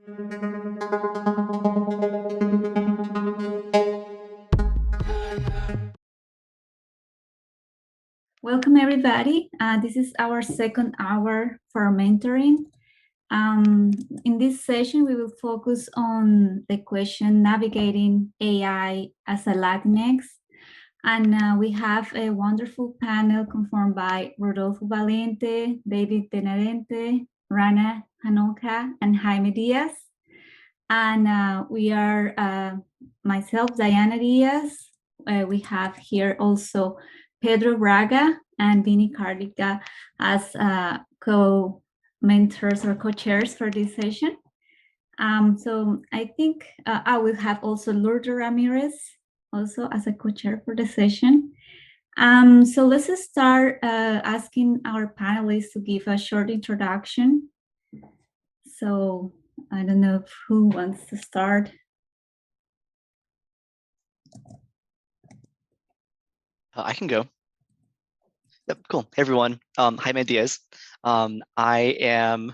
Welcome, everybody. This is our second hour for mentoring. In this session, we will focus on the question navigating AI as a Latinx. And we have a wonderful panel conformed by Rodolfo Valiente, David Benavente, Rana Hanoka, and Jaime Diaz. And we are myself, Diana Diaz. We have here also Pedro Braga and Vini Cardica as co-mentors or co-chairs for this session. So I think I will have also Lourdes Ramirez also as a co-chair for the session. So let's start asking our panelists to give a short introduction. So I don't know who wants to start. I can go. Yep, cool. Hey, everyone. Jaime Diaz. I am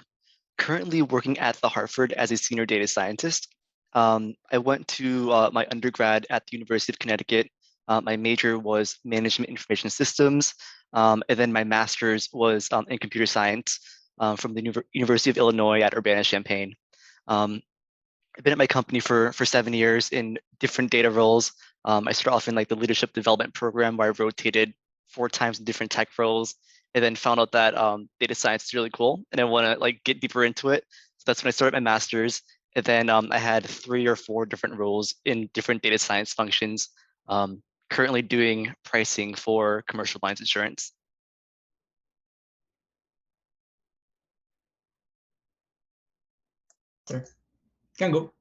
currently working at the Hartford as a senior data scientist. I went to my undergrad at the University of Connecticut. My major was management information systems, and then my master's was in computer science from the University of Illinois at Urbana-Champaign. I've been at my company for 7 years in different data roles. I started off in like the leadership development program where I rotated 4 times in different tech roles, and then found out that data science is really cool and I want to like get deeper into it. So that's when I started my master's. And then I had 3 or 4 different roles in different data science functions, currently doing pricing for commercial lines insurance. Sure. Can go.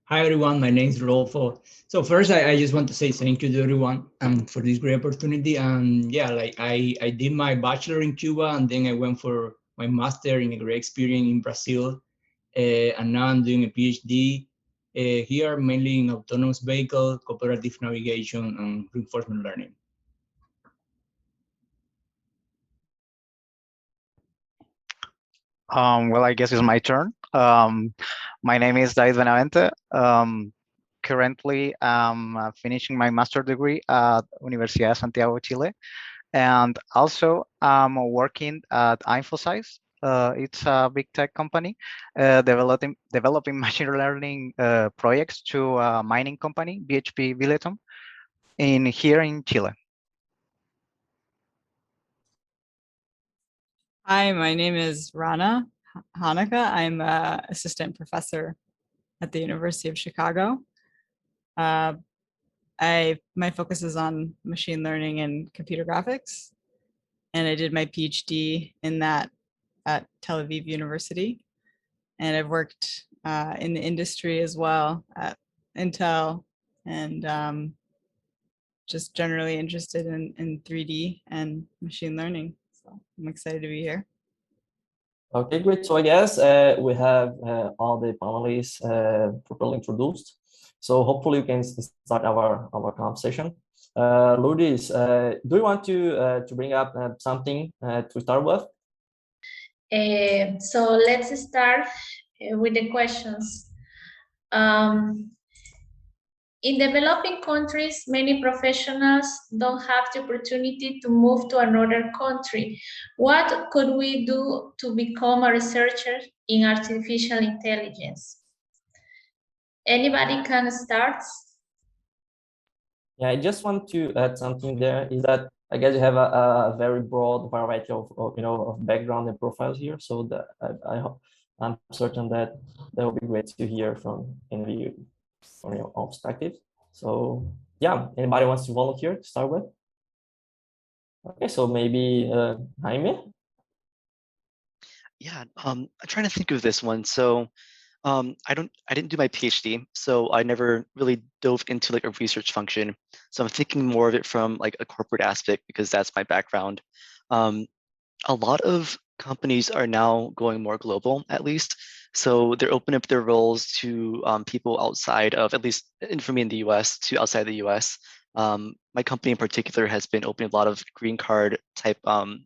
Hi, everyone. My name is Rodolfo. So first, I just want to say thank you to everyone for this great opportunity. And yeah, like I did my bachelor in Cuba, and then I went for my master in a great experience in Brazil. And now I'm doing a PhD here, mainly in autonomous vehicle, cooperative navigation, and reinforcement learning. Well, I guess it's my turn. My name is David Benavente. Currently, I'm finishing my master's degree at Universidad de Santiago, Chile. And also, I'm working at Infosize. It's a big tech company developing machine learning projects to a mining company, BHP Billiton, here in Chile. Hi, my name is Rana Hanukkah. I'm an assistant professor at the University of Chicago. My focus is on machine learning and computer graphics, and I did my PhD in that at Tel Aviv University. And I've worked in the industry as well at Intel, and just generally interested in 3D and machine learning. So I'm excited to be here. Okay, great. So I guess we have all the panelists properly introduced. So hopefully we can start our conversation. Lourdes, do you want to bring up something to start with? So let's start with the questions. In developing countries, many professionals don't have the opportunity to move to another country. What could we do to become a researcher in artificial intelligence? Anybody can start? Yeah, I just want to add something there, is that I guess you have a very broad variety of background and profiles here. So that I'm certain that will be great to hear from any of you from your own perspective. So yeah, anybody wants to volunteer to start with? Okay, so maybe Jaime? Yeah, I'm trying to think of this one. So I didn't do my PhD, so I never really dove into like a research function. So I'm thinking more of it from like a corporate aspect because that's my background. A lot of companies are now going more global, at least. So they're opening up their roles to people outside of, at least for me in the US, to outside the US. My company in particular has been opening a lot of green card type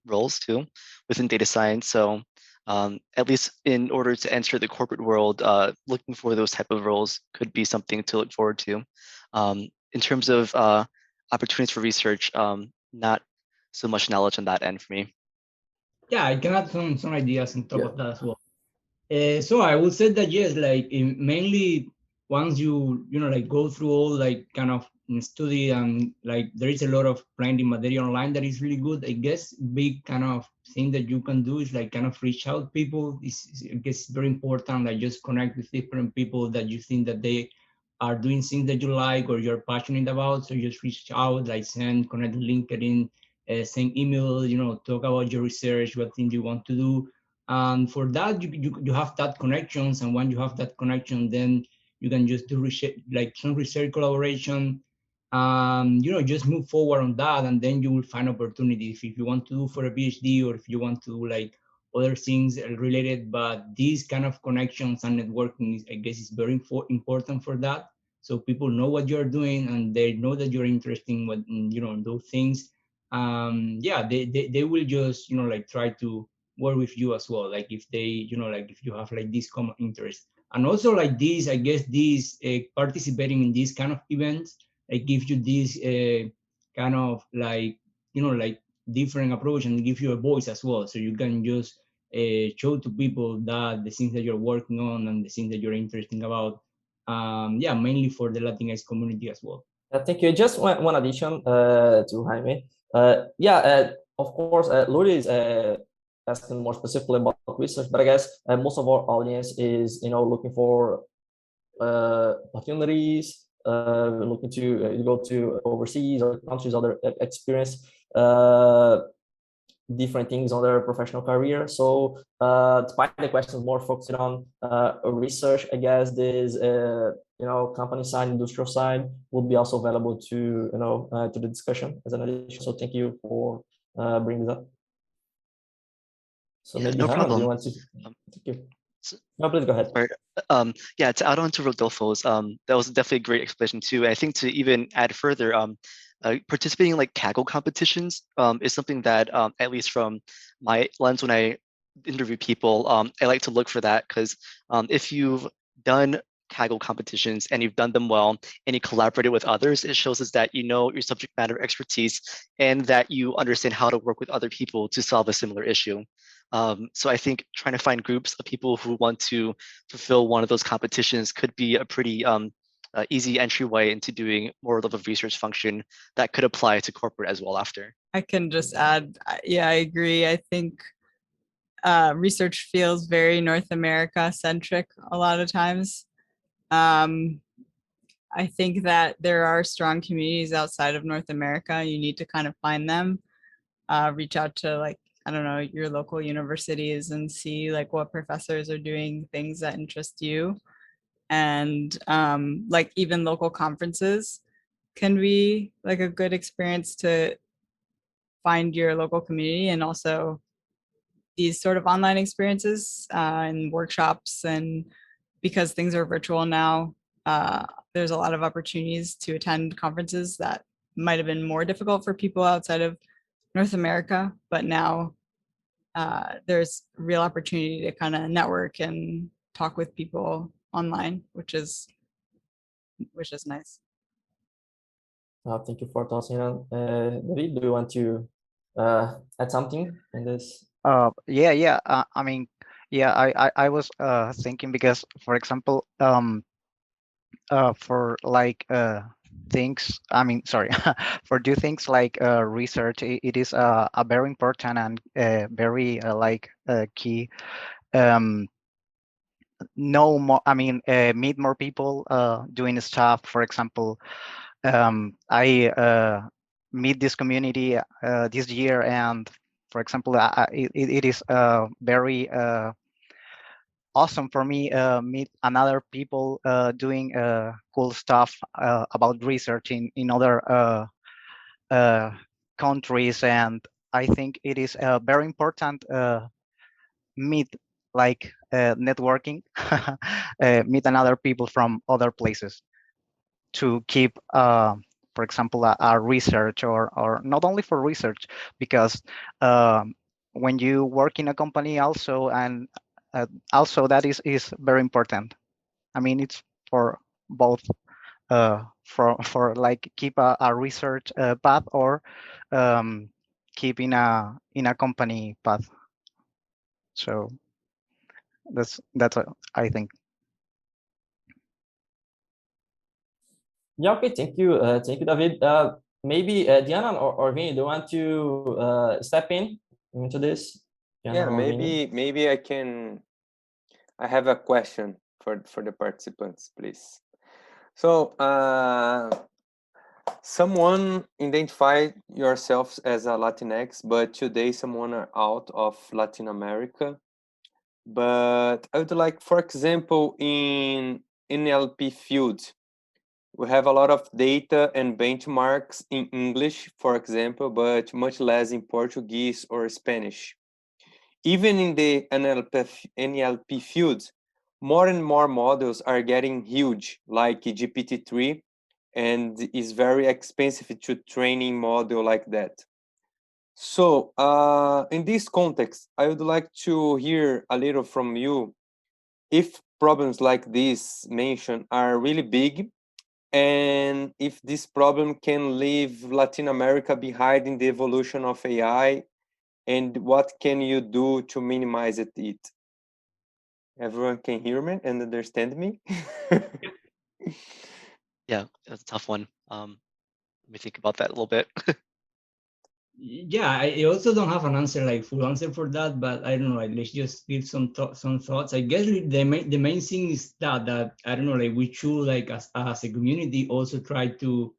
roles too within data science. So At least in order to enter the corporate world, looking for those type of roles could be something to look forward to. In terms of opportunities for research, not so much knowledge on that end for me. Yeah, I can add some ideas on top of that as well. So I would say that yes, like mainly once you know like go through all like kind of study and like there is a lot of blinding material online that is really good. I guess big kind of thing that you can do is like kind of reach out people. I guess very important. Like just connect with different people that you think that they are doing things that you like or you're passionate about. So just reach out, like connect LinkedIn, send email, you know, talk about your research, what things you want to do. And for that, you have that connections. And when you have that connection, then you can just do research, like some research collaboration, you know, just move forward on that. And then you will find opportunities if you want to do for a PhD or if you want to do like other things related. But these kind of connections and networking, I guess, is very important for that. So people know what you're doing and they know that you're interested in what, you know, in those things. Yeah, they will just, you know, like try to work with you as well. Like if they, you know, like if you have like this common interest. And also like this, I guess this participating in these kind of events, it gives you this kind of like, you know, like different approach and give you a voice as well. So you can just show to people that the things that you're working on and the things that you're interested about. Yeah, mainly for the Latinx community as well. Thank you. Just one addition to Jaime. Of course, Lourdes is asking more specifically about research, but I guess most of our audience is, you know, looking for opportunities, looking to go to overseas or countries, other experience, different things on their professional career. So despite the questions more focused on research, I guess this you know, company side, industrial side would be also available to, you know, to the discussion as an addition. So thank you for bringing this up. So Yeah, maybe no Hannah, problem. do you want to? Thank you. No, please go ahead. Sorry. Yeah, to add on to Rodolfo's, that was definitely a great explanation too. I think to even add further, participating in like Kaggle competitions is something that, at least from my lens when I interview people, I like to look for that because if you've done Kaggle competitions and you've done them well and you collaborated with others, it shows us that you know your subject matter expertise and that you understand how to work with other people to solve a similar issue. So I think trying to find groups of people who want to fulfill one of those competitions could be a pretty easy entryway into doing more of a research function that could apply to corporate as well after. I can just add, yeah, I agree. I think research feels very North America centric a lot of times. I think that there are strong communities outside of North America. You need to kind of find them, reach out to like, I don't know, your local universities and see like what professors are doing things that interest you. And like even local conferences can be like a good experience to find your local community, and also these sort of online experiences and workshops. And because things are virtual now, there's a lot of opportunities to attend conferences that might have been more difficult for people outside of North America, but now there's real opportunity to kind of network and talk with people online, which is nice. Thank you for tossing on. David, do you want to add something in this? Yeah. I mean, yeah, I was thinking because, for example, for like things, I mean, sorry, for do things like research, it is a very important and very like key. Know more, I mean, meet more people doing stuff. For example, I meet this community this year, and for example, it is very awesome for me meet another people doing cool stuff about research in other countries. And I think it is very important meet like networking meet another people from other places to keep for example a research or not only for research, because when you work in a company also, and also that is very important. I mean, it's for both, for like keep a research path, or keep in a company path. So that's I think. Yeah, okay, thank you, David. Maybe Diana or Vinny, do you want to step into this? Diana Yeah, or Vinny? maybe I can. I have a question for the participants, please. So, someone identified yourselves as a Latinx, but today someone are out of Latin America. But I would like, for example, in NLP field, we have a lot of data and benchmarks in English, for example, but much less in Portuguese or Spanish. Even in the NLP field, more and more models are getting huge, like GPT-3, and is very expensive to training model like that. So in this context, I would like to hear a little from you if problems like this mentioned are really big, and if this problem can leave Latin America behind in the evolution of AI, and what can you do to minimize it? Everyone can hear me and understand me? Yeah, that's a tough one. Let me think about that a little bit. Yeah, I also don't have an answer, like full answer for that, but I don't know, like let's just give some thoughts. I guess the main thing is that I don't know, like we should, like as a community, also try to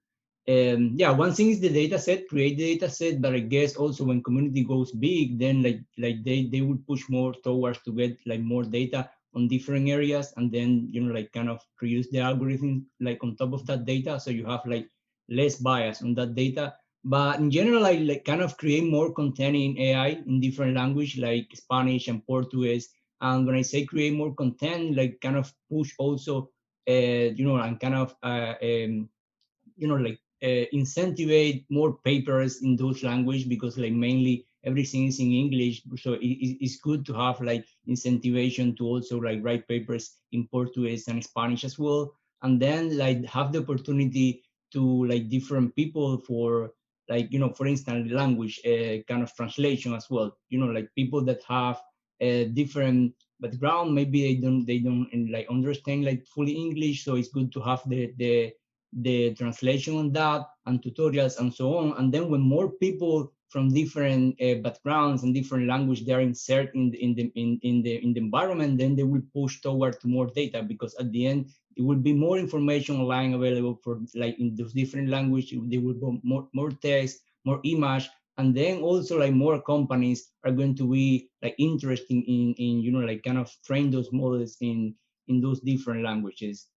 yeah, one thing is the data set, create the data set, but I guess also when community goes big, then like they will push more towards to get like more data on different areas, and then like kind of reuse the algorithm like on top of that data, so you have like less bias on that data. But in general, I like kind of create more content in AI in different language like Spanish and Portuguese. And when I say create more content, like kind of push also, and kind of like incentivize more papers in those language, because like mainly everything is in English, so it's good to have like incentivation to also like write papers in Portuguese and Spanish as well, and then like have the opportunity to like different people for like for instance language kind of translation as well, like people that have a different background, maybe they don't like understand like fully English, so it's good to have the translation on that and tutorials and so on. And then when more people from different backgrounds and different language they are inserted in the environment, then they will push toward to more data, because at the end it will be more information online available for like in those different language. There will be more text, more image, and then also like more companies are going to be like interested in like kind of train those models in those different languages.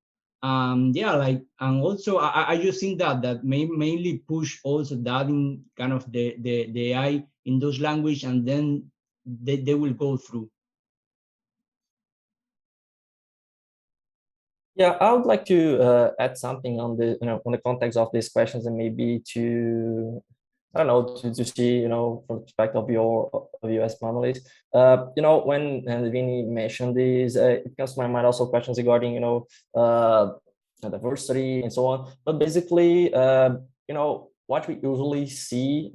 Yeah, like, and also I just think that mainly push also that in kind of the AI in those language, and then they will go through. Yeah, I would like to add something on the on the context of these questions, and maybe to I don't know to see from the perspective of you as panelists. When Vinny mentioned this, it comes to my mind also questions regarding diversity and so on. But basically, what we usually see,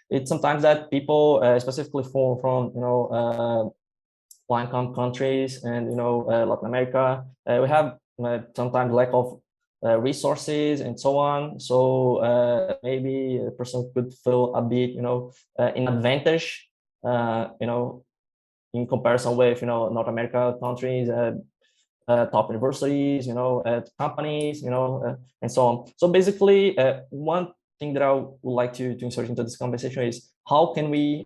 it's sometimes that people, specifically from low-income countries and Latin America, we have sometimes lack of resources and so on. So maybe a person could feel a bit, in advantage, in comparison with North America countries, top universities, companies, and so on. So basically, one thing that I would like to insert into this conversation is how can we,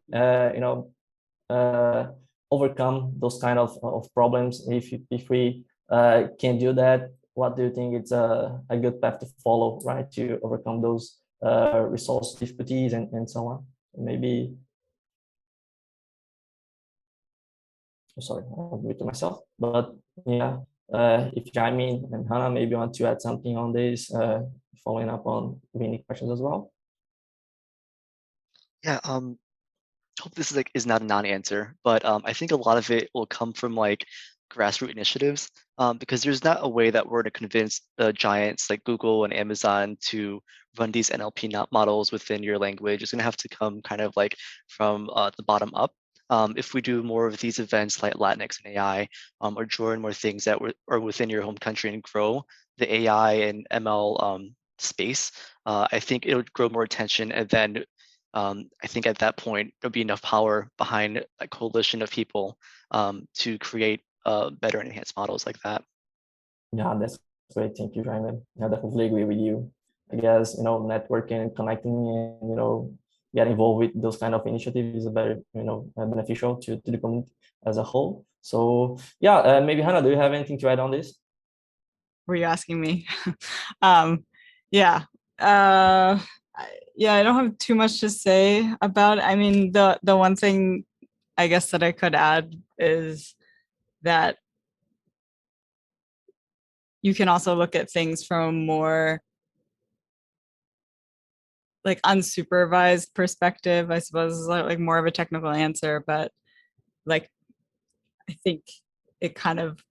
overcome those kind of problems. If we can do that, what do you think it's a good path to follow, right, to overcome those resource difficulties and so on? Maybe, sorry, I'll admit to myself, but yeah, if Jaime and Hannah maybe want to add something on this, following up on Vinny's questions as well. Yeah, hope this is not a non-answer, but I think a lot of it will come from like grassroots initiatives, because there's not a way that we're going to convince the giants like Google and Amazon to run these NLP models within your language. It's going to have to come kind of like from the bottom up. If we do more of these events like LatinX and AI, or join more things that are within your home country and grow the AI and ML space, I think it'll grow more attention, and then I think at that point there'll be enough power behind a coalition of people to create better and enhanced models like that. Yeah, that's great. Thank you, Jaime. I definitely agree with you. I guess, networking and connecting and, get involved with those kind of initiatives is very, beneficial to the community as a whole. So yeah, maybe Hannah, do you have anything to add on this? Were you asking me? Yeah. Yeah, I don't have too much to say about it. I mean, the one thing I guess that I could add is that you can also look at things from a more like unsupervised perspective, I suppose, is like more of a technical answer, but like I think it kind of,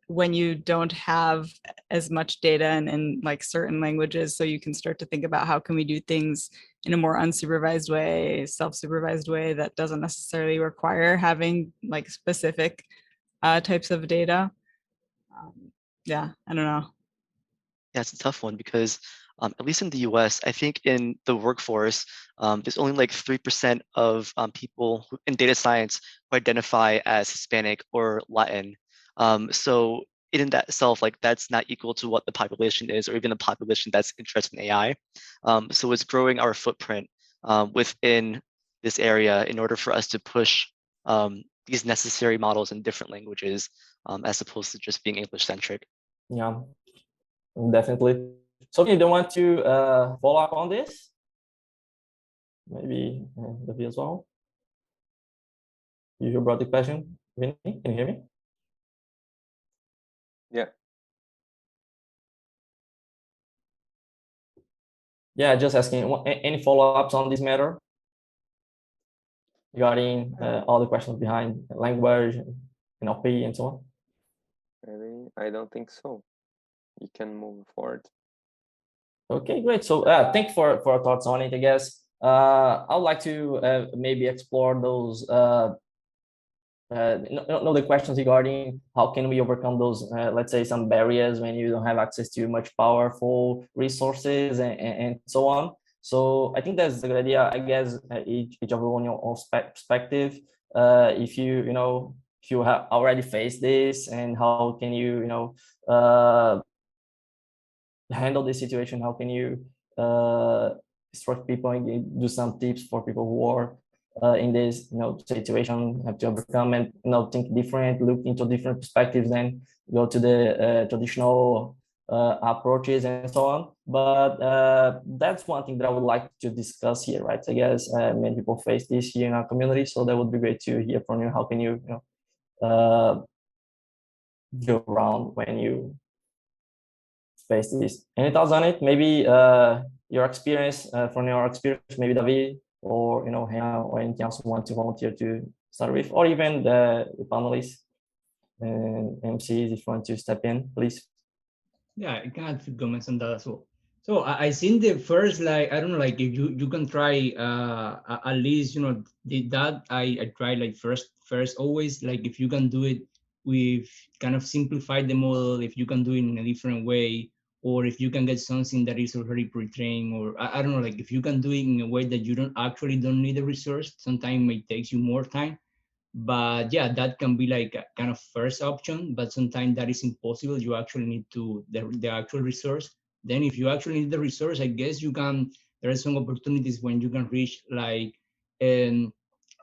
when you don't have as much data in like certain languages, so you can start to think about how can we do things in a more unsupervised way, self-supervised way that doesn't necessarily require having like specific types of data. Yeah, I don't know. Yeah, it's a tough one because at least in the US, I think in the workforce, there's only like 3% of people in data science who identify as Hispanic or Latin. So in that itself, like that's not equal to what the population is, or even the population that's interested in AI. So it's growing our footprint within this area in order for us to push these necessary models in different languages, as opposed to just being English-centric. Yeah, definitely. So you don't want to follow up on this? Maybe David as well. You brought the question, Vinny? Can you hear me? Yeah. Yeah, just asking any follow-ups on this matter regarding all the questions behind language, NLP, and so on. Really, I don't think so. You can move forward. Okay, great. So thank you for your thoughts on it. I guess I would like to maybe explore those the questions regarding how can we overcome those, let's say, some barriers when you don't have access to much powerful resources and so on. So I think that's a good idea. I guess each of you on your own perspective, if you have already faced this, and how can you handle this situation? How can you instruct people and do some tips for people who are in this situation, have to overcome and think different, look into different perspectives, and go to the traditional approaches and so on. But that's one thing that I would like to discuss here, right? I guess many people face this here in our community, so that would be great to hear from you. How can you go around when you face this? Any thoughts on it? Maybe your experience, from your experience, maybe David, or Hannah, or anything else you want to volunteer to start with, or even the panelists and MCs, if you want to step in, please. Yeah, I can add few comments on that as well. So I think the first, like, I don't know, like if you can try at least, did that I try like first always, like if you can do it with kind of simplify the model, if you can do it in a different way, or if you can get something that is already pre-trained, or I don't know, like if you can do it in a way that you don't need a resource, sometimes it may take you more time. But yeah, that can be like a kind of first option, but sometimes that is impossible. You actually need the actual resource. Then if you actually need the resource, I guess there are some opportunities when you can reach like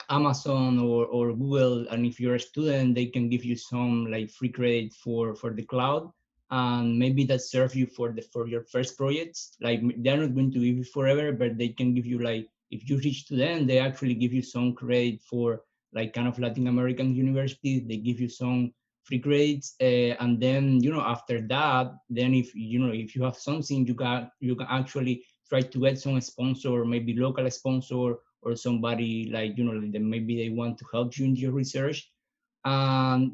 Amazon or Google, and if you're a student, they can give you some like free credit for the cloud, and maybe that serve you for your first projects. Like they're not going to give you forever, but they can give you, like, if you reach to them, they actually give you some credit for like kind of Latin American universities. They give you some free grades, and then after that, then if you have something, you can actually try to get some sponsor, maybe local sponsor, or somebody like, that maybe they want to help you in your research.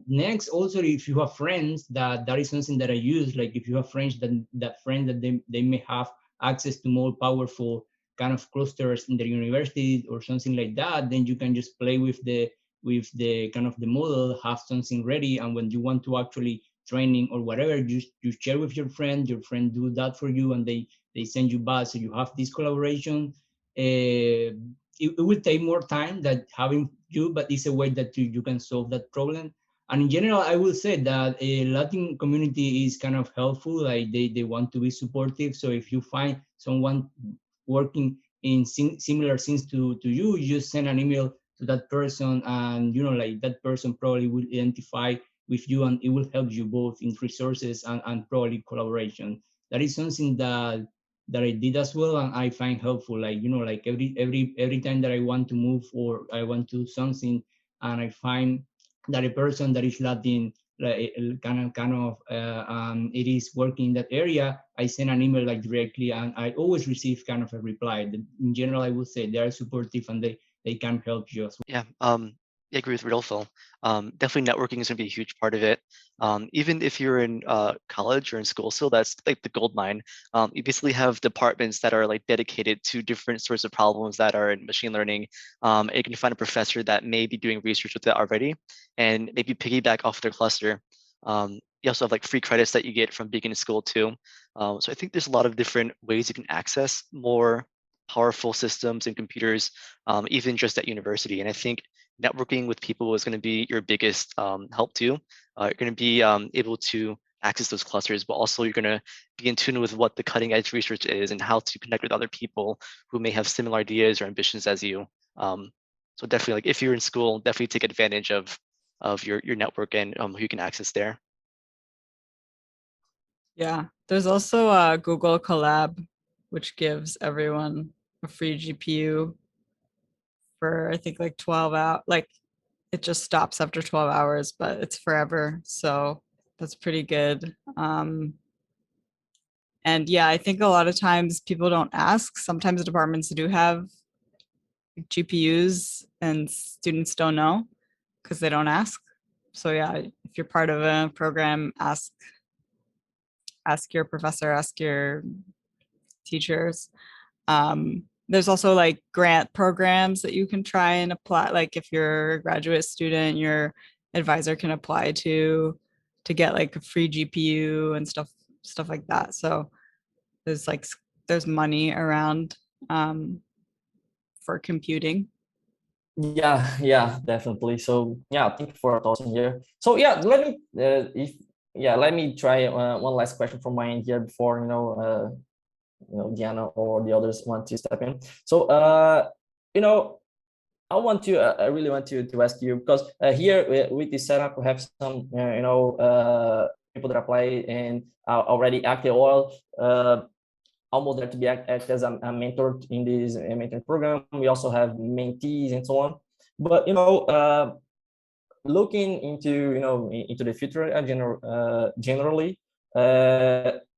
Next, also, if you have friends, that is something that I use. Like if you have friends that they may have access to more powerful kind of clusters in their university or something like that, then you can just play with the kind of the model, have something ready, and when you want to actually training or whatever, you share with your friend do that for you, and they send you back, so you have this collaboration. It will take more time than having you, but it's a way that you can solve that problem. And in general, I will say that a Latin community is kind of helpful. Like they want to be supportive. So if you find someone working in similar things to you, you just send an email to that person, and like that person probably will identify with you, and it will help you both in resources and probably collaboration. That is something that I did as well, and I find helpful. Like like every time that I want to move or I want to do something, and I find that a person that is Latin, like, it is working in that area, I send an email like directly, and I always receive kind of a reply. In general, I would say they are supportive, and they can help you as well. Yeah, I agree with Rodolfo. Definitely networking is going to be a huge part of it. Even if you're in college or in school still, that's like the gold mine. You basically have departments that are like dedicated to different sorts of problems that are in machine learning. And you can find a professor that may be doing research with it already and maybe piggyback off their cluster. You also have like free credits that you get from being in school too. So I think there's a lot of different ways you can access more powerful systems and computers, even just at university. And I think networking with people is going to be your biggest help too. You're going to be able to access those clusters, but also you're going to be in tune with what the cutting edge research is and how to connect with other people who may have similar ideas or ambitions as you. So definitely, like if you're in school, definitely take advantage of your network and who you can access there. Yeah, there's also Google Collab, which gives everyone a free GPU for I think like 12 hours. Like it just stops after 12 hours, but it's forever. So that's pretty good. And yeah, I think a lot of times people don't ask. Sometimes departments do have GPUs and students don't know because they don't ask. So yeah, if you're part of a program, ask your professor, ask your teachers. There's also like grant programs that you can try and apply. Like if you're a graduate student, your advisor can apply to get like a free GPU and stuff like that. So there's money around for computing. Yeah, definitely. So yeah, thank you for talking here. So yeah, let me try one last question from my end here before Diana or the others want to step in. So I really want to ask you, because here with this setup we have some people that apply and are already active or almost there to be act as a mentor in this mentoring program. We also have mentees and so on. But looking into into the future generally,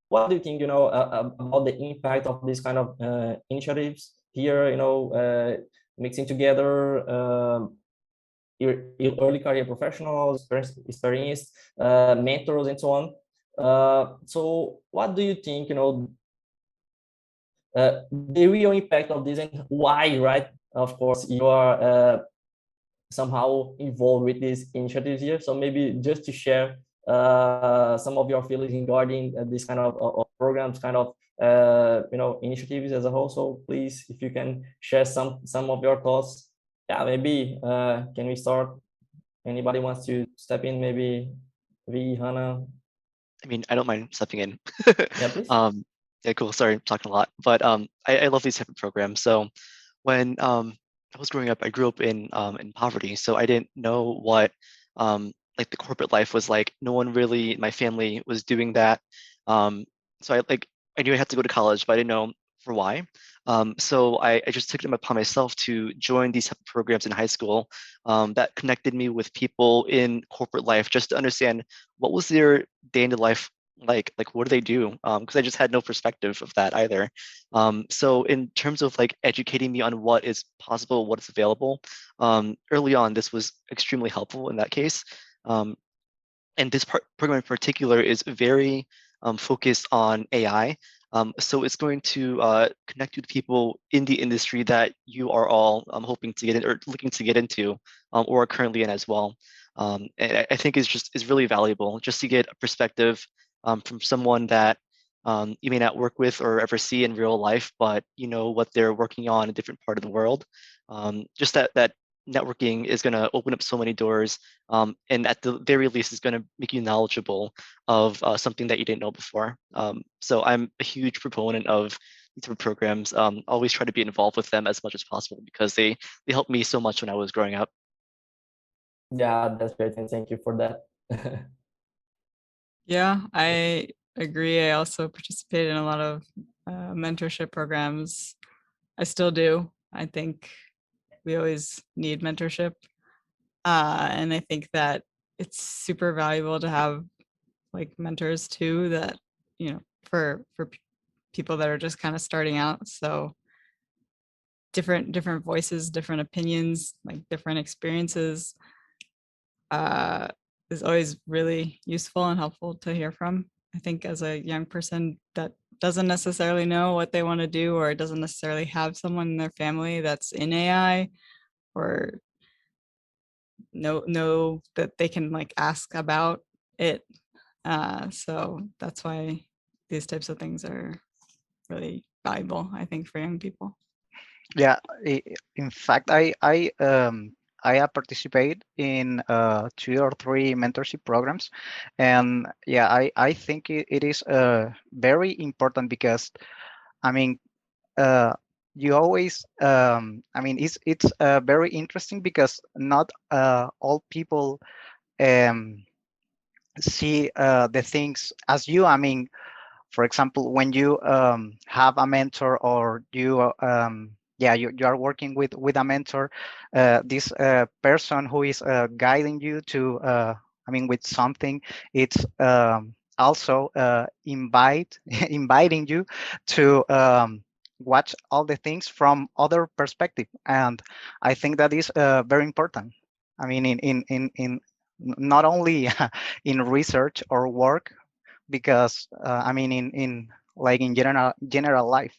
what do you think about the impact of these kind of initiatives here? Mixing together your early career professionals, experienced mentors, and so on. So what do you think? The real impact of this and why, right? Of course, you are somehow involved with these initiatives here. So maybe just to share some of your feelings regarding this kind of programs, kind of initiatives as a whole. So please, if you can share some of your thoughts. Yeah, maybe can we start? Anybody wants to step in? Maybe Hannah. I mean, I don't mind stepping in. Yeah, please. Yeah, cool. Sorry, I'm talking a lot, but I love these type of programs. So when I was growing up, I grew up in poverty, so I didn't know what like the corporate life was like. No one really in my family was doing that. So I knew I had to go to college, but I didn't know for why. So I just took it upon myself to join these type of programs in high school that connected me with people in corporate life, just to understand what was their day-to-day life like what do they do? Because I just had no perspective of that either. So in terms of like educating me on what is possible, what is available, early on, this was extremely helpful in that case. And this program in particular is very focused on AI. So it's going to connect you to people in the industry that you are all hoping to get in or looking to get into, or are currently in as well. And I think is really valuable just to get a perspective from someone that you may not work with or ever see in real life, but you know what they're working on in a different part of the world. Just that networking is going to open up so many doors, and at the very least is going to make you knowledgeable of something that you didn't know before. So I'm a huge proponent of these type of programs. Always try to be involved with them as much as possible because they helped me so much when I was growing up. Yeah, that's great, and thank you for that. Yeah, I agree. I also participated in a lot of mentorship programs. I still do. I think we always need mentorship. And I think that it's super valuable to have like mentors too, that, you know, for people that are just kind of starting out. So different voices, different opinions, like different experiences is always really useful and helpful to hear from. I think as a young person that doesn't necessarily know what they want to do or doesn't necessarily have someone in their family that's in AI or know that they can like ask about it. So that's why these types of things are really valuable, I think, for young people. Yeah, in fact, I participate in 2 or 3 mentorship programs, and yeah, I think it is very important because I mean you always I mean it's very interesting because not all people um, see the things as you. I mean, for example, when you have a mentor or you yeah, you are working with a mentor, this person who is guiding you to I mean with something, it's also inviting you to watch all the things from other perspective, and I think that is very important. I mean in not only in research or work, because I mean in like in general life.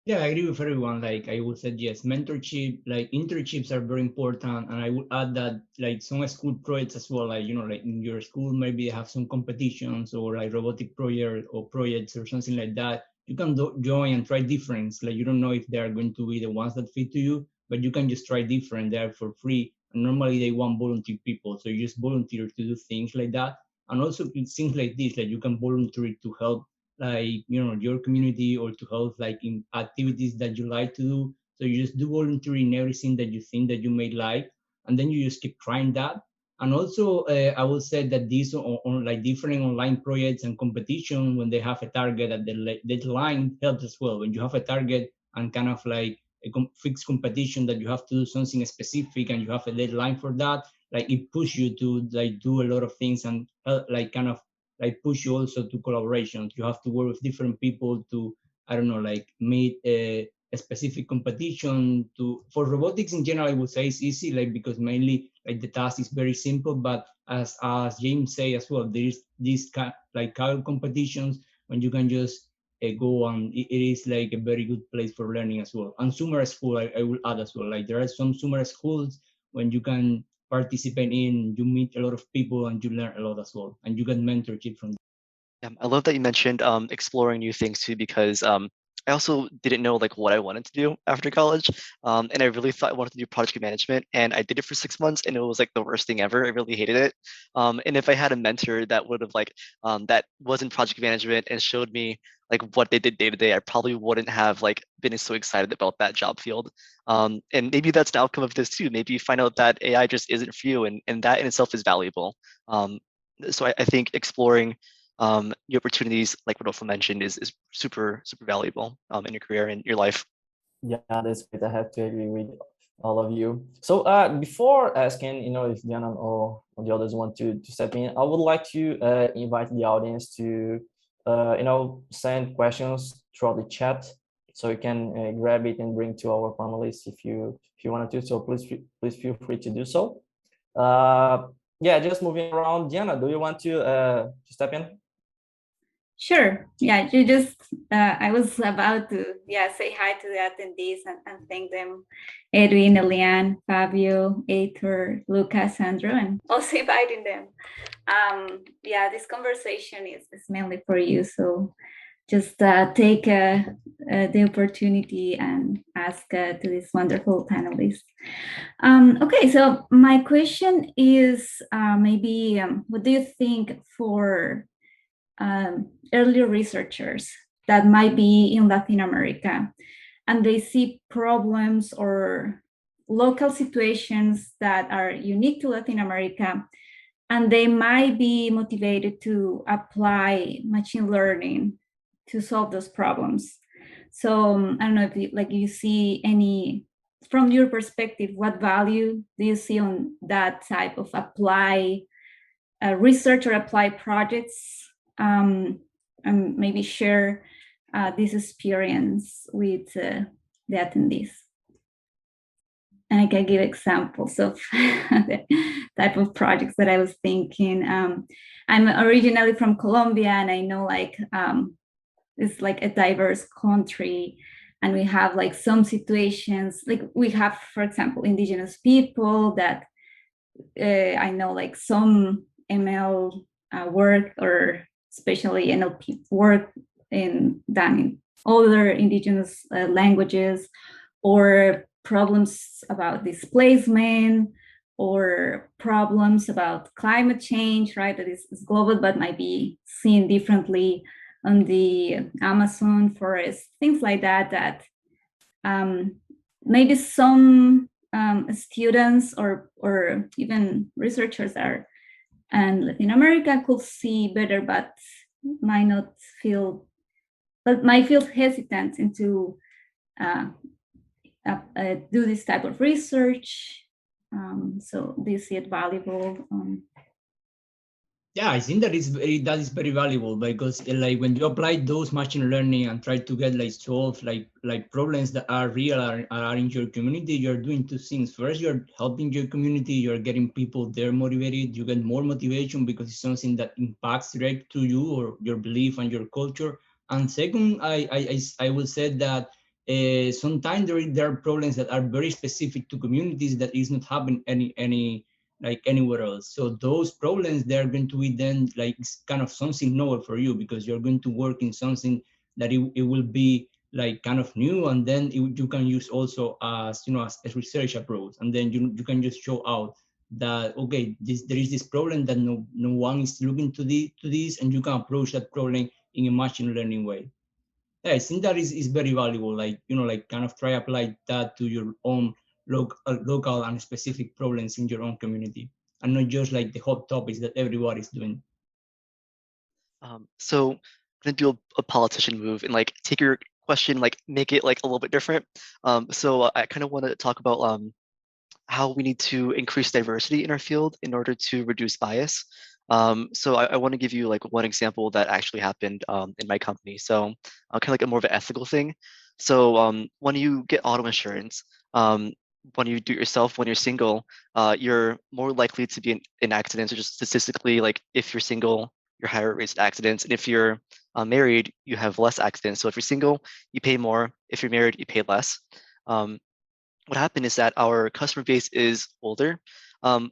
Yeah, I agree with everyone. Like I would say, yes, mentorship, like internships are very important, and I would add that like some school projects as well. Like like in your school, maybe they have some competitions or like robotic project or projects or something like that. You can join and try different. Like you don't know if they are going to be the ones that fit to you, but you can just try different. They are for free, and normally they want volunteer people, so you just volunteer to do things like that. And also things like this, like you can volunteer to help like your community or to help like in activities that you like to do. So you just do volunteering everything that you think that you may like, and then you just keep trying that. And also I would say that these on like different online projects and competition, when they have a target at the deadline, helps as well. When you have a target and kind of like a fixed competition that you have to do something specific and you have a deadline for that, like it pushes you to like do a lot of things and like kind of like push you also to collaboration. You have to work with different people to, I don't know, like meet a specific competition. To for robotics in general, I would say it's easy, like because mainly like the task is very simple. But as James say as well, there is these like Kaggle competitions when you can just go on. It is like a very good place for learning as well. And summer school, I will add as well. Like there are some summer schools when you can participate in, you meet a lot of people and you learn a lot as well, and you get mentorship from them. Yeah, I love that you mentioned exploring new things too, because I also didn't know like what I wanted to do after college, and I really thought I wanted to do project management, and I did it for 6 months, and it was like the worst thing ever. I really hated it. And if I had a mentor that would have like that was in project management and showed me like what they did day to day, I probably wouldn't have like been so excited about that job field. And maybe that's the outcome of this too. Maybe you find out that AI just isn't for you, and that in itself is valuable. So I think exploring the opportunities, like Rodolfo mentioned, is super valuable in your career and your life. Yeah, that's great. I have to agree with all of you. So before asking, if Diana or the others want to step in, I would like to invite the audience to, send questions throughout the chat, so you can grab it and bring to our panelists if you wanted to. So please feel free to do so. Yeah, just moving around. Diana, do you want to step in? Sure. Yeah, you just, I was about to, say hi to the attendees and thank them, Edwin, Eliane, Fabio, Aitor, Lucas, Sandro, and also inviting them. This conversation is mainly for you. So just take the opportunity and ask to these wonderful panelists. Okay, so my question is maybe, what do you think for earlier researchers that might be in Latin America and they see problems or local situations that are unique to Latin America, and they might be motivated to apply machine learning to solve those problems. So I don't know if you see any, from your perspective, what value do you see on that type of apply research or apply projects, and maybe share this experience with the attendees. And I can give examples of the type of projects that I was thinking. I'm originally from Colombia, and I know it's like a diverse country, and we have like some situations, like we have, for example, indigenous people that I know like some ML work, or especially NLP work done in other indigenous languages, or problems about displacement, or problems about climate change, right? That is global, but might be seen differently on the Amazon forest, things like that, that maybe some students or even researchers and Latin America could see better, but might feel hesitant into do this type of research. So do you see it valuable? Yeah, I think that is very valuable, because like when you apply those machine learning and try to get solve problems that are real, are in your community, you're doing two things. First, you're helping your community, you're getting people there motivated, you get more motivation because it's something that impacts direct to you or your belief and your culture. And second, I will say that sometimes there are problems that are very specific to communities that is not happening anywhere else. So those problems, they're going to be then kind of something novel for you, because you're going to work in something that it will be kind of new, and then you can use also as as a research approach, and then you can just show out that okay, there is this problem that no one is looking to this, and you can approach that problem in a machine learning way. Yeah, I think that is very valuable. Kind of try apply that to your own local and specific problems in your own community, and not just the hot topics that everybody's doing. So I'm gonna do a politician move and take your question, make it a little bit different. So I kind of want to talk about how we need to increase diversity in our field in order to reduce bias. So I want to give you one example that actually happened in my company. So kind of a more of an ethical thing. So when you get auto insurance, when you do it yourself, when you're single, you're more likely to be in accidents, or just statistically, if you're single, you're higher rates of accidents. And if you're married, you have less accidents. So if you're single, you pay more. If you're married, you pay less. What happened is that our customer base is older.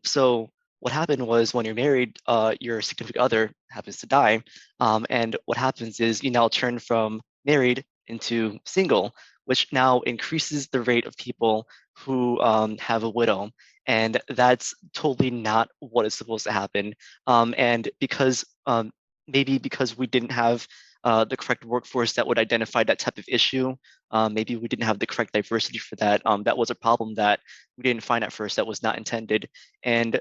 So what happened was, when you're married, your significant other happens to die. And what happens is you now turn from married into single, which now increases the rate of people who have a widow. And that's totally not what is supposed to happen. And because maybe because we didn't have the correct workforce that would identify that type of issue, maybe we didn't have the correct diversity for that. That was a problem that we didn't find at first, that was not intended. And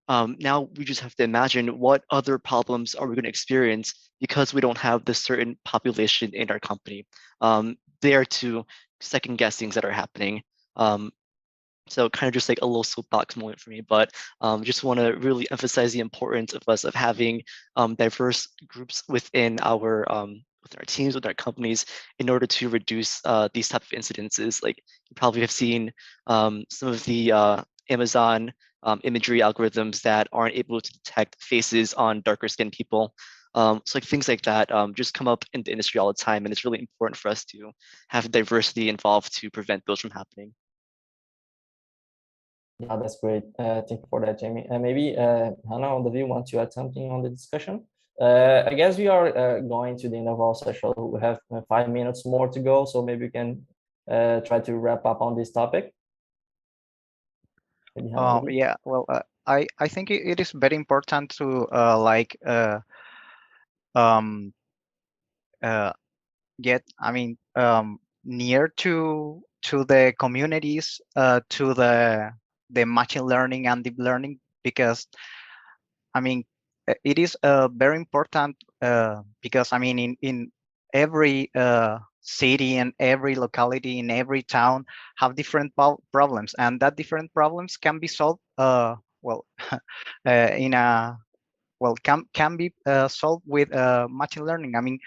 now we just have to imagine what other problems are we going to experience because we don't have this certain population in our company. There are two second guessings that are happening. So kind of just like a little soapbox moment for me, but just want to really emphasize the importance of us of having diverse groups within our teams, with our companies, in order to reduce these type of incidences. Like you probably have seen some of the Amazon imagery algorithms that aren't able to detect faces on darker skinned people. So like things like that just come up in the industry all the time, and it's really important for us to have diversity involved to prevent those from happening. Yeah, that's great. Thank you for that, Jamie. And maybe Hannah or David want to add something on the discussion? I guess we are going to the end of our session. We have 5 minutes more to go, so maybe we can try to wrap up on this topic. Maybe Hannah, David? Yeah, well, I think it is very important to get, I mean, near to the communities, to the machine learning and deep learning, because I mean it is very important, because I mean in every city and every locality, in every town, have different problems, and that different problems can be solved well in a can be solved with machine learning. I mean,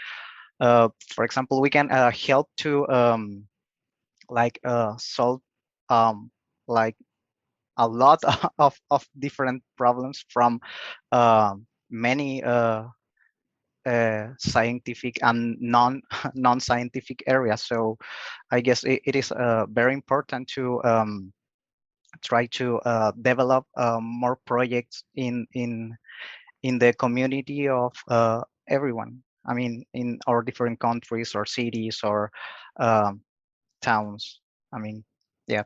for example, we can help to solve like a lot of different problems from many scientific and non-scientific areas. So I guess it is very important to try to develop more projects in the community of everyone. I mean, in our different countries or cities or towns. I mean, yeah.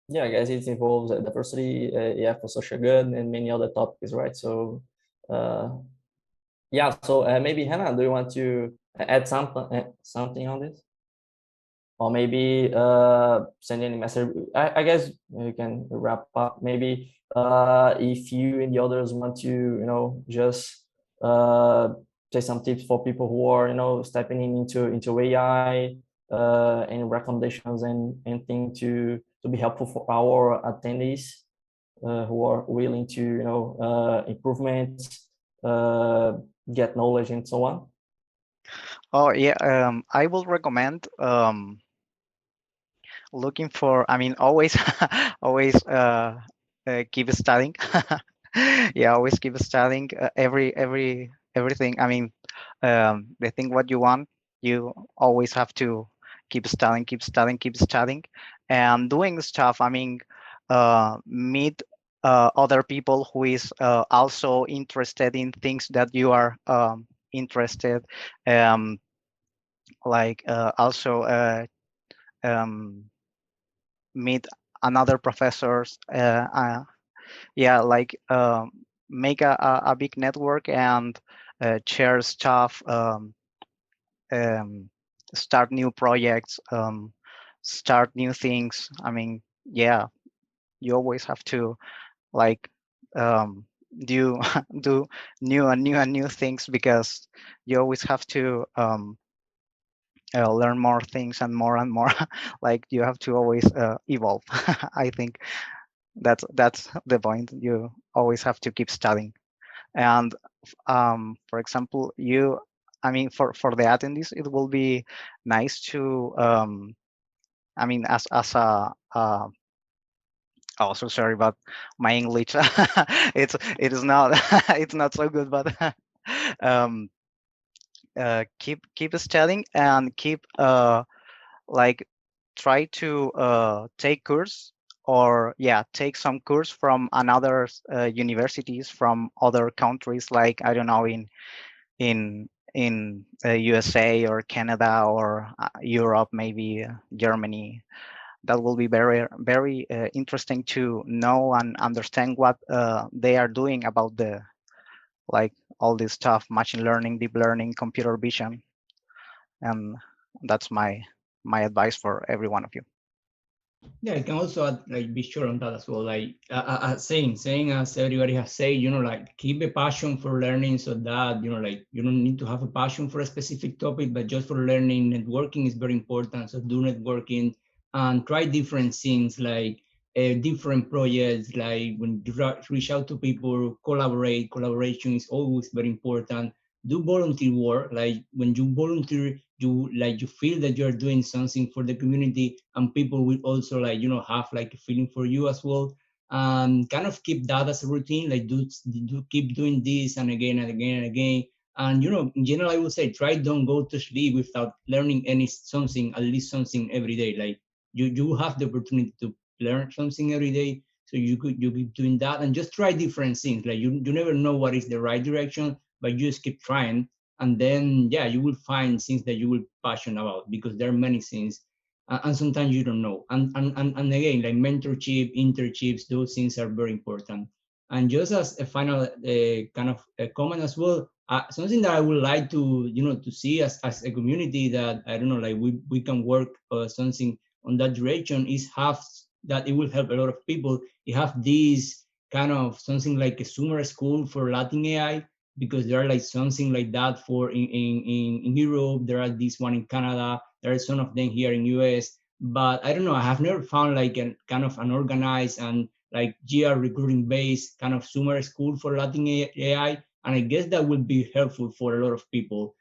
Yeah, I guess it involves diversity, yeah, for social good and many other topics, right? So, yeah. So maybe Hannah, do you want to add something on this, or maybe send any message? I guess you can wrap up. Maybe if you and the others want to, just say some tips for people who are, stepping into AI, any recommendations and anything to be helpful for our attendees who are willing to, improvements, get knowledge and so on. Oh yeah, I will recommend looking for, I mean, always always keep studying. Yeah, always keep studying everything. I mean, the thing what you want, you always have to keep studying and doing stuff. I mean, meet other people who is also interested in things that you are interested, also meet another professors, yeah, make a big network and share stuff, start new projects, start new things. I mean, yeah, you always have to do do new things, because you always have to learn more things and more like you have to always evolve. I think that's the point. You always have to keep studying. And for example, I mean, for the attendees, it will be nice to I mean, as a oh, so sorry, but my English it is not it's not so good, but um keep studying and keep try to take course, or yeah, take some course from another universities from other countries, like I don't know, in USA or Canada or Europe, maybe Germany. That will be very interesting to know and understand what they are doing about the all this stuff, machine learning, deep learning, computer vision. And that's my advice for every one of you. Yeah, I can also add, be sure on that as well. Saying as everybody has said, keep a passion for learning, so that you don't need to have a passion for a specific topic, but just for learning. Networking is very important. So do networking and try different things. different projects, like when you reach out to people, collaboration is always very important. Do volunteer work, like when you volunteer, you feel that you're doing something for the community, and people will also have like a feeling for you as well. Kind of keep that as a routine, like do keep doing this and again and again and again. And in general, I would say try don't go to sleep without learning something, at least something every day. Like you have the opportunity to learn something every day, so you keep doing that and just try different things. Like you never know what is the right direction, but you just keep trying, and then you will find things that you will passionate about, because there are many things, and sometimes you don't know. And again, like mentorship, internships, those things are very important. And just as a final kind of a comment as well, something that I would like to to see as a community, that I don't know, like we can work something on that direction, is have that it will help a lot of people. You have this kind of something like a summer school for LatinAI, because there are like something like that for in Europe. There are this one in Canada. There are some of them here in US. But I don't know, I have never found like a kind of an organized and like GR recruiting based kind of summer school for LatinAI. And I guess that would be helpful for a lot of people.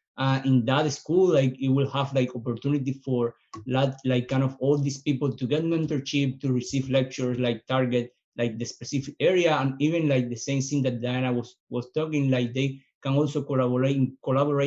In that school, like it will have like opportunity for like kind of all these people to get mentorship, to receive lectures, like target like the specific area, and even like the same thing that Diana was talking, like they can also collaborate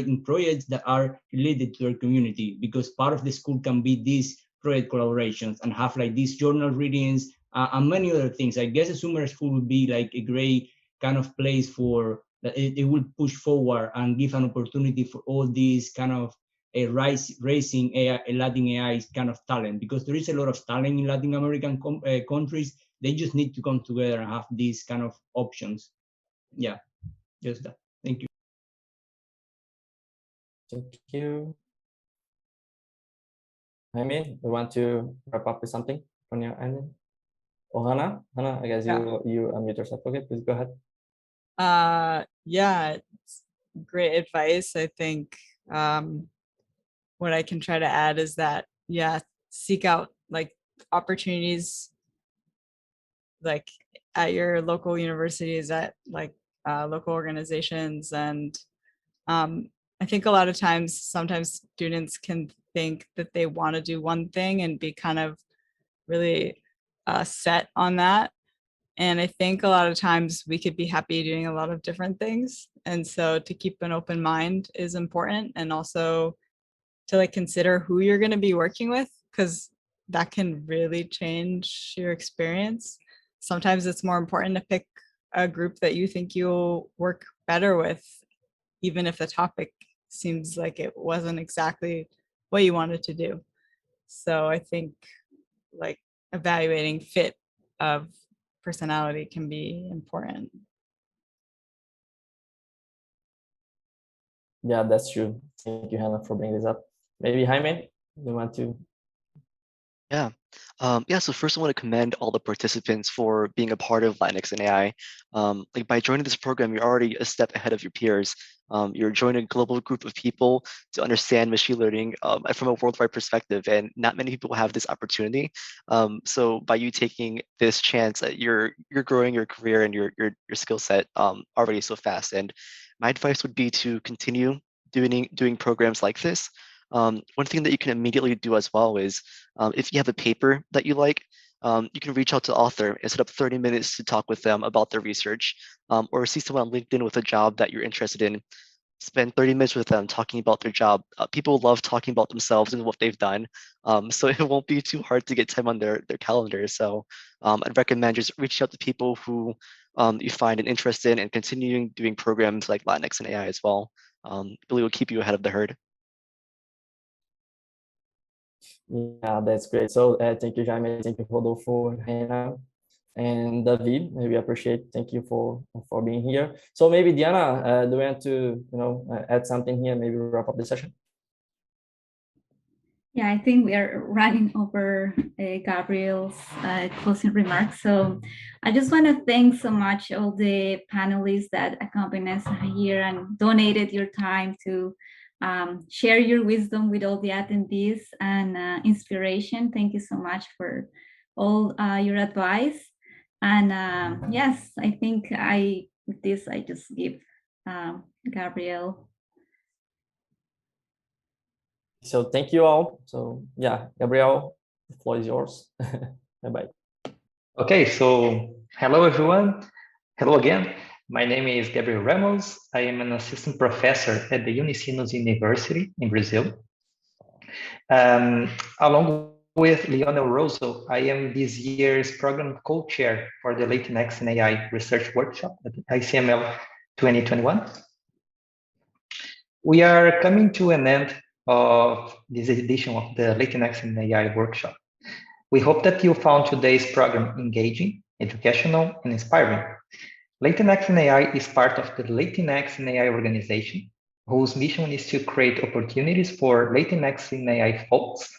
in projects that are related to their community, because part of the school can be these project collaborations and have like these journal readings and many other things. I guess a summer school would be like a great kind of place for that. It will push forward and give an opportunity for all these kind of raising AI, Latin AI kind of talent, because there is a lot of talent in Latin American countries. They just need to come together and have these kind of options. Yeah, just that. Thank you. Thank you. Jaime, you want to wrap up with something on your end? Oh, Hannah, I guess you unmute yourself. Okay, please go ahead. Yeah, it's great advice. I think what I can try to add is that, seek out like opportunities like at your local universities, at like local organizations. And I think a lot of times, sometimes students can think that they want to do one thing and be kind of really set on that. And I think a lot of times we could be happy doing a lot of different things. And so to keep an open mind is important, and also to like consider who you're going to be working with, because that can really change your experience. Sometimes it's more important to pick a group that you think you'll work better with, even if the topic seems like it wasn't exactly what you wanted to do. So I think like evaluating fit of personality can be important. Yeah, that's true. Thank you, Hannah, for bringing this up. Maybe Jaime, you want to? Yeah. So first I want to commend all the participants for being a part of LatinX and AI. Like by joining this program, you're already a step ahead of your peers. You're joining a global group of people to understand machine learning from a worldwide perspective, and not many people have this opportunity. So by you taking this chance, you're growing your career and your skill set already so fast. And my advice would be to continue doing programs like this. One thing that you can immediately do as well is if you have a paper that you like, you can reach out to the author and set up 30 minutes to talk with them about their research, or see someone on LinkedIn with a job that you're interested in. Spend 30 minutes with them talking about their job. People love talking about themselves and what they've done, so it won't be too hard to get time on their calendar. So I'd recommend just reaching out to people who you find an interest in, and continuing doing programs like LatinX and AI as well. Really will keep you ahead of the herd. Yeah, that's great. So thank you, Jaime. Thank you, Rodolfo, Hannah, and David. We appreciate. Thank you for being here. So maybe Diana, do you want to add something here? Maybe wrap up the session. Yeah, I think we are running over Gabriel's closing remarks. So I just want to thank so much all the panelists that accompanied us here and donated your time to share your wisdom with all the attendees and inspiration. Thank you so much for all your advice. And yes, I think with this, I just give Gabriel. So thank you all. So yeah, Gabriel, the floor is yours. Bye-bye. Okay, so hello everyone. Hello again. My name is Gabriel Ramos. I am an assistant professor at the Unicinos University in Brazil. Along with Lionel Rosso, I am this year's program co-chair for the LatinX and AI research workshop at ICML 2021. We are coming to an end of this edition of the LatinX and AI workshop. We hope that you found today's program engaging, educational, and inspiring. LatinX and AI is part of the LatinX and AI organization, whose mission is to create opportunities for LatinX and AI folks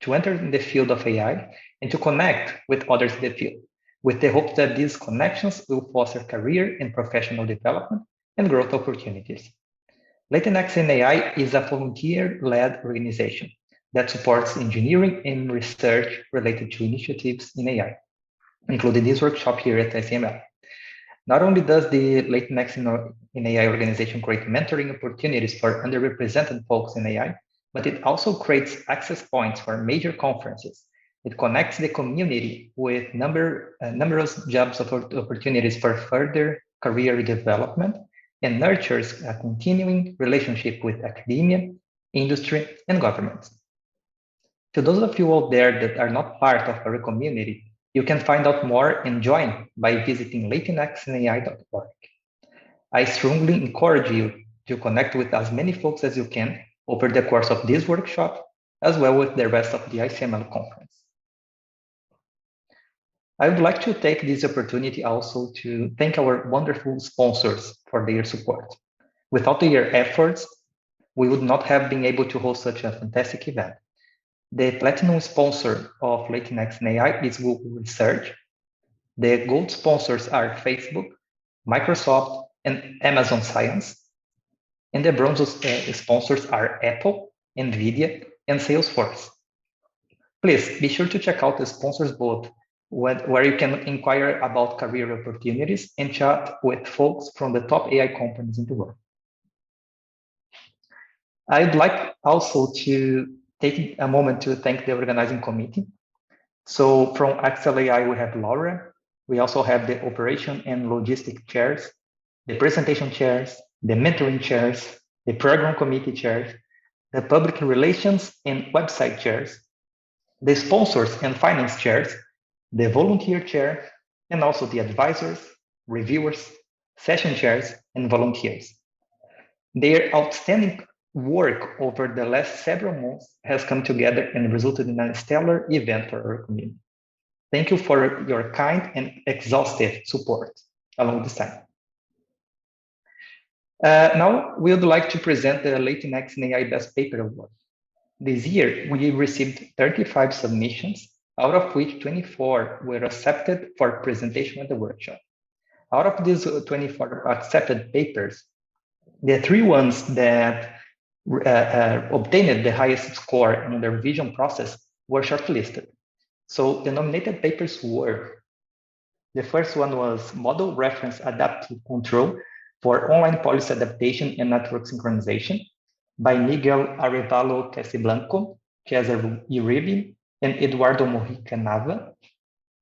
to enter in the field of AI and to connect with others in the field, with the hope that these connections will foster career and professional development and growth opportunities. LatinX and AI is a volunteer-led organization that supports engineering and research related to initiatives in AI, including this workshop here at ICML. Not only does the LatinX in AI organization create mentoring opportunities for underrepresented folks in AI, but it also creates access points for major conferences. It connects the community with numerous jobs opportunities for further career development and nurtures a continuing relationship with academia, industry, and government. To those of you out there that are not part of our community, you can find out more and join by visiting latinxandai.org. I strongly encourage you to connect with as many folks as you can over the course of this workshop, as well with the rest of the ICML conference. I would like to take this opportunity also to thank our wonderful sponsors for their support. Without their efforts, we would not have been able to host such a fantastic event. The platinum sponsor of LatinX and AI is Google Research. The gold sponsors are Facebook, Microsoft, and Amazon Science. And the bronze sponsors are Apple, NVIDIA, and Salesforce. Please be sure to check out the sponsors booth where you can inquire about career opportunities and chat with folks from the top AI companies in the world. I'd like also to take a moment to thank the organizing committee. So from LXAI, we have Laura. We also have the operation and logistic chairs, the presentation chairs, the mentoring chairs, the program committee chairs, the public relations and website chairs, the sponsors and finance chairs, the volunteer chair, and also the advisors, reviewers, session chairs, and volunteers. Their outstanding work over the last several months has come together and resulted in a stellar event for our community. Thank you for your kind and exhaustive support along this time. Now, we would like to present the LatinX and AI Best Paper Award. This year, we received 35 submissions, out of which 24 were accepted for presentation at the workshop. Out of these 24 accepted papers, the 3 ones that obtained the highest score in the revision process were shortlisted. So the nominated papers were, the first one was Model Reference Adaptive Control for Online Policy Adaptation and Network Synchronization by Miguel Arevalo Casiblanco, Cesar Uribe, and Eduardo Mojica Nava.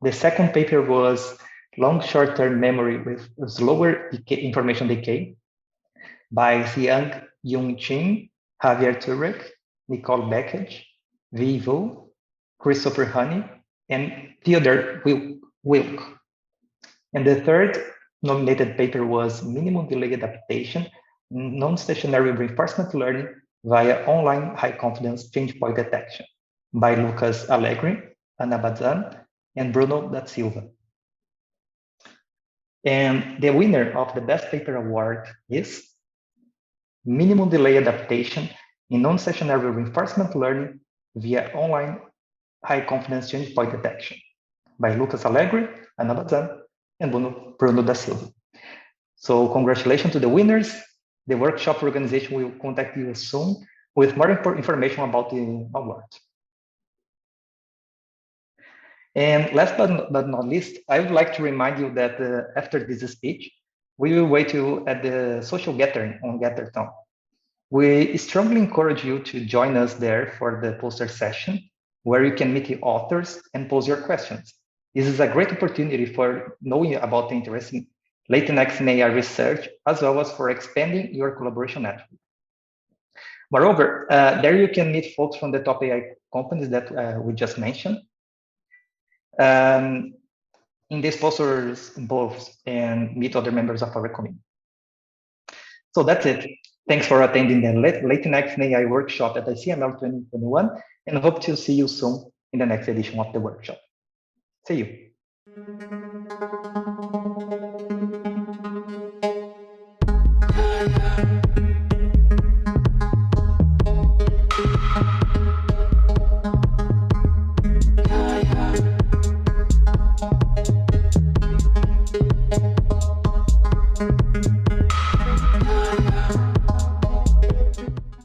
The second paper was Long Short-Term Memory with Slower Information Decay by Xiang Yung Chin, Javier Turek, Nicole Beckett, Vivo, Christopher Honey, and Theodore Wilk. And the third nominated paper was Minimum Delay Adaptation, Non-Stationary Reinforcement Learning via Online High Confidence Change Point Detection by Lucas Allegri, Ana Bazan, and Bruno da Silva. And the winner of the Best Paper Award is Minimum Delay Adaptation in Non-Stationary Reinforcement Learning via Online High Confidence Change Point Detection by Lucas Allegri, Ana Bazan, and Bruno da Silva. So congratulations to the winners. The workshop organization will contact you soon with more information about the award. And last but not least, I would like to remind you that after this speech, we will wait you at the social gathering on GatherTown. We strongly encourage you to join us there for the poster session, where you can meet the authors and pose your questions. This is a great opportunity for knowing about the interesting LatinX and AI research, as well as for expanding your collaboration network. Moreover, there you can meet folks from the top AI companies that we just mentioned. In these posters both and meet other members of our community. So that's it. Thanks for attending the LatinX and AI workshop at ICML 2021, and hope to see you soon in the next edition of the workshop. See you.